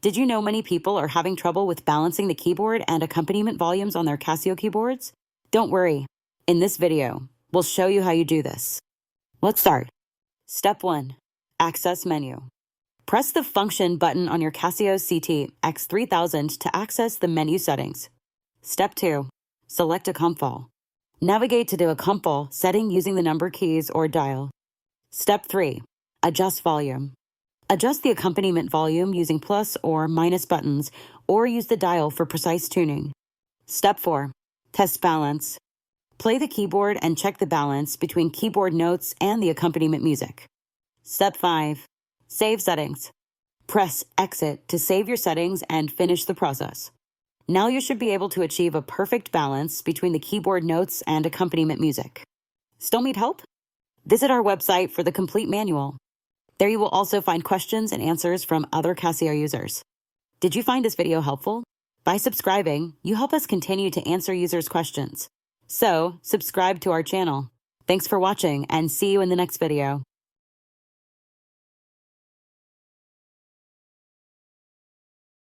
Did you know many people are having trouble with balancing the keyboard and accompaniment volumes on their Casio keyboards? Don't worry. In this video, we'll show you how you do this. Let's start. Step 1. Access menu. Press the Function button on your Casio CT-X3000 to access the menu settings. Step 2. Select AccompVol. Navigate to the AccompVol setting using the number keys or dial. Step 3. Adjust volume. Adjust the accompaniment volume using plus or minus buttons, or use the dial for precise tuning. Step 4. Test balance. Play the keyboard and check the balance between keyboard notes and the accompaniment music. Step 5. Save settings. Press Exit to save your settings and finish the process. Now you should be able to achieve a perfect balance between the keyboard notes and accompaniment music. Still need help? Visit our website for the complete manual. There you will also find questions and answers from other Casio users. Did you find this video helpful? By subscribing, you help us continue to answer users' questions. So, subscribe to our channel. Thanks for watching and see you in the next video.